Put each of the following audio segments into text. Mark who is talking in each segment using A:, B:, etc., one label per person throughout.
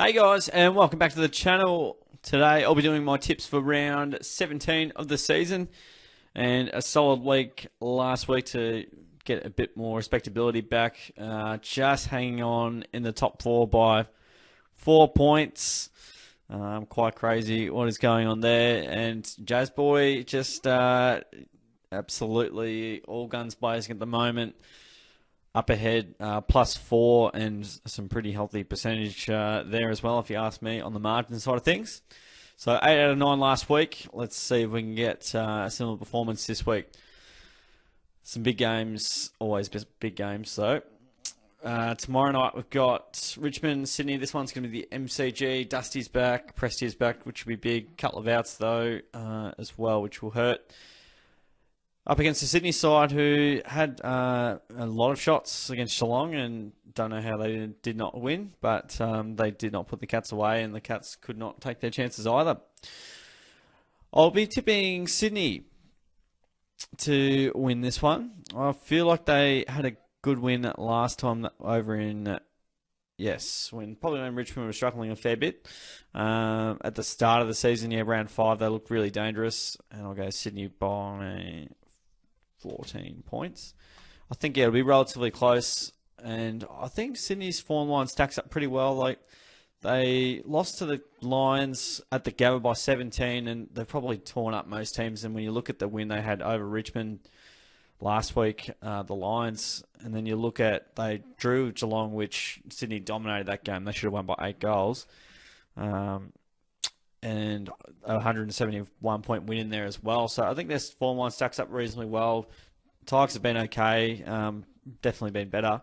A: Hey guys, and welcome back to the channel. Today I'll be doing my tips for round 17 of the season, and a solid week last week to get a bit more respectability back. Just hanging on in the top four by 4 points. Quite crazy what is going on there, and Jazz Boy just absolutely all guns blazing at the moment. Up ahead, +4, and some pretty healthy percentage there as well, if you ask me, on the margin side of things. So 8 out of 9 last week. Let's see if we can get a similar performance this week. Some big games, always big games. So tomorrow night we've got Richmond, Sydney. This one's going to be the MCG. Dusty's back, Presty's back, which will be big. Couple of outs though as well, which will hurt. Up against the Sydney side, who had a lot of shots against Geelong, and don't know how they did not win, but they did not put the Cats away, and the Cats could not take their chances either. I'll be tipping Sydney to win this one. I feel like they had a good win last time over in, probably when Richmond was struggling a fair bit. At the start of the season, round 5, they looked really dangerous, and I'll go Sydney by 14 points. I think it'll be relatively close, and I think Sydney's form line stacks up pretty well. Like, they lost to the Lions at the Gabba by 17, and they've probably torn up most teams. And when you look at the win they had over Richmond last week, the Lions, and then you look at they drew Geelong, which Sydney dominated that game. They should have won by 8 goals. And a 171-point win in there as well. So I think this form line stacks up reasonably well. Tigers have been okay, definitely been better,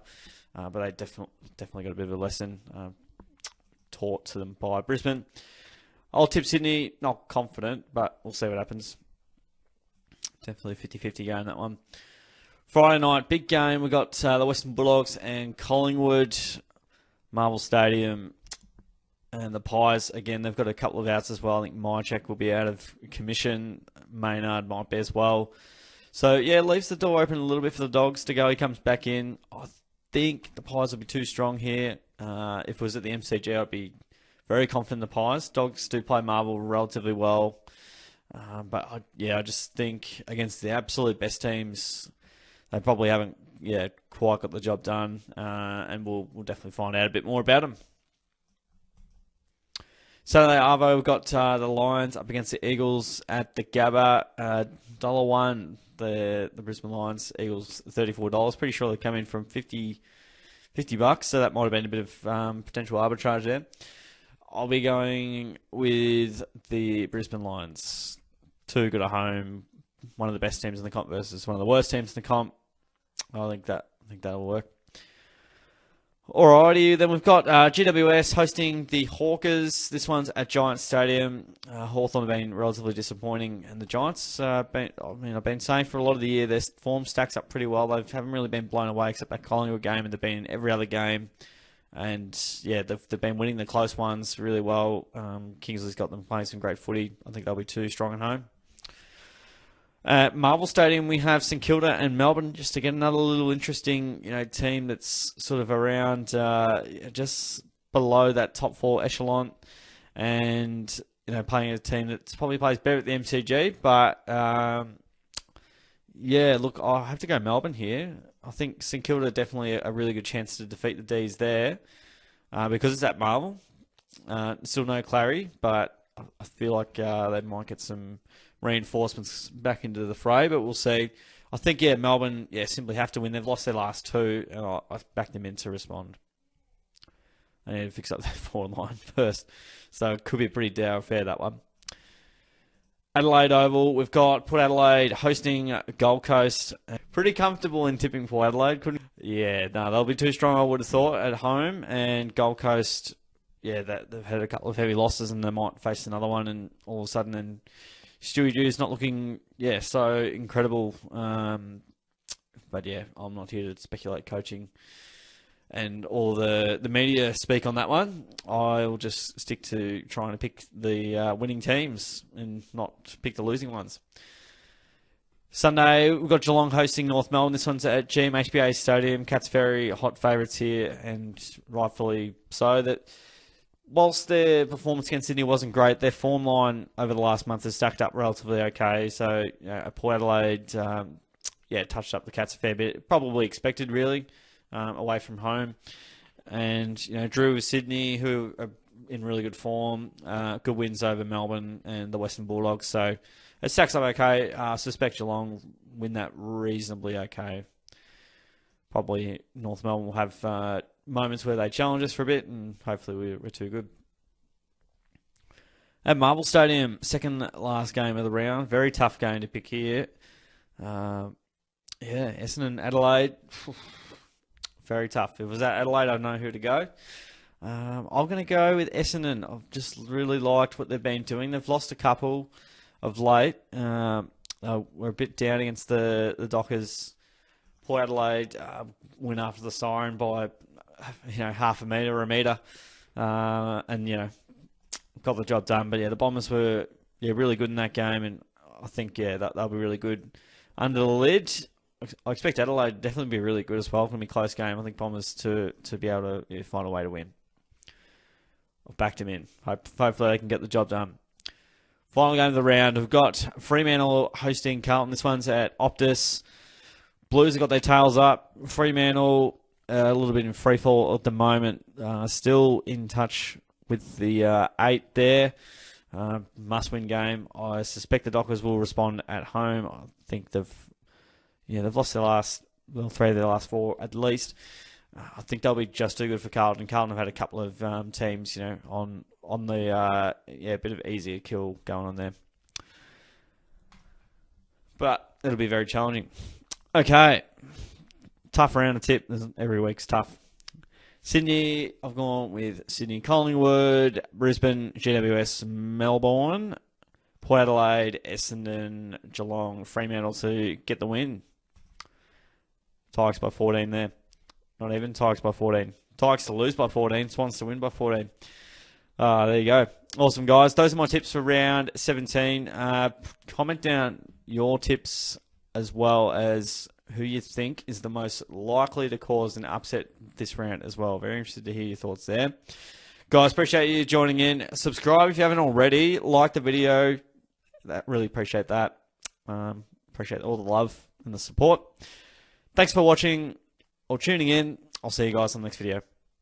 A: but they definitely got a bit of a lesson taught to them by Brisbane. I'll tip Sydney, not confident, but we'll see what happens. Definitely a 50-50 game, that one. Friday night, big game. We've got the Western Bulldogs and Collingwood, Marvel Stadium. And the Pies, again, they've got a couple of outs as well. I think Mychek will be out of commission. Maynard might be as well. So, yeah, leaves the door open a little bit for the Dogs to go. He comes back in. I think the Pies will be too strong here. If it was at the MCG, I'd be very confident in the Pies. Dogs do play Marvel relatively well. But, I just think against the absolute best teams, they probably haven't quite got the job done. And we'll definitely find out a bit more about them. Saturday Arvo, we've got the Lions up against the Eagles at the Gabba. $1, the Brisbane Lions. Eagles $34. Pretty sure they come in from $50, so that might have been a bit of potential arbitrage there. I'll be going with the Brisbane Lions. Too good at home. One of the best teams in the comp versus one of the worst teams in the comp. I think that'll work. Alrighty, then we've got GWS hosting the Hawkers. This one's at Giants Stadium. Hawthorn have been relatively disappointing, and the Giants, I've been saying for a lot of the year, their form stacks up pretty well. They haven't really been blown away except that Collingwood game, and they've been in every other game. And they've been winning the close ones really well. Kingsley's got them playing some great footy. I think they'll be too strong at home. At Marvel Stadium, we have St Kilda and Melbourne, just to get another little interesting, team that's sort of around just below that top 4 echelon, and playing a team that probably plays better at the MCG. But look, I have to go Melbourne here. I think St Kilda definitely a really good chance to defeat the D's there because it's at Marvel. Still no Clary, but I feel like they might get some reinforcements back into the fray, but we'll see. I think, Melbourne, simply have to win. They've lost their last 2, and I've backed them in to respond. They need to fix up their forward line first. So it could be a pretty dour affair, that one. Adelaide Oval, we've got Port Adelaide hosting Gold Coast. Pretty comfortable in tipping for Adelaide. They'll be too strong, I would have thought, at home. And Gold Coast, they've had a couple of heavy losses, and they might face another one, and all of a sudden, and Stewie Dew's not looking, so incredible. But I'm not here to speculate coaching and all the media speak on that one. I'll just stick to trying to pick the winning teams and not pick the losing ones. Sunday, we've got Geelong hosting North Melbourne. This one's at GMHBA Stadium. Cats very hot favourites here, and rightfully so. That whilst their performance against Sydney wasn't great, their form line over the last month has stacked up relatively okay. So, Port Adelaide, touched up the Cats a fair bit. Probably expected, really, away from home. And, drew with Sydney, who are in really good form. Good wins over Melbourne and the Western Bulldogs. So, it stacks up okay. Suspect Geelong win that reasonably okay. Probably North Melbourne will have moments where they challenge us for a bit, and hopefully we're too good. At Marvel Stadium, second last game of the round. Very tough game to pick here. Essendon, Adelaide. Very tough. If it was at Adelaide, I'd know who to go. I'm going to go with Essendon. I've just really liked what they've been doing. They've lost a couple of late. We're a bit down against the Dockers. Port Adelaide win after the siren by half a metre or a metre, and got the job done. But the Bombers were really good in that game, and I think they'll be really good under the lid. I expect Adelaide definitely be really good as well. It's going to be a close game. I think Bombers to be able to find a way to win. I've backed him in. Hopefully they can get the job done. Final game of the round. We've got Fremantle hosting Carlton. This one's at Optus. Blues have got their tails up. Fremantle a little bit in freefall at the moment. Still in touch with the 8 there. Must-win game. I suspect the Dockers will respond at home. I think they've lost their last 3 of their last 4 at least. I think they'll be just too good for Carlton. Carlton have had a couple of teams, on the bit of easier kill going on there. But it'll be very challenging. Okay, tough round of tip. Every week's tough. Sydney, I've gone with Sydney, Collingwood, Brisbane, GWS, Melbourne, Port Adelaide, Essendon, Geelong, Fremantle to get the win. Tigers by 14 there. Not even Tigers by 14. Tigers to lose by 14. Swans to win by 14. There you go. Awesome, guys. Those are my tips for round 17. Comment down your tips as well as who you think is the most likely to cause an upset this round as well. Very interested to hear your thoughts there. Guys, appreciate you joining in. Subscribe if you haven't already. Like the video. Really appreciate that. Appreciate all the love and the support. Thanks for watching or tuning in. I'll see you guys on the next video.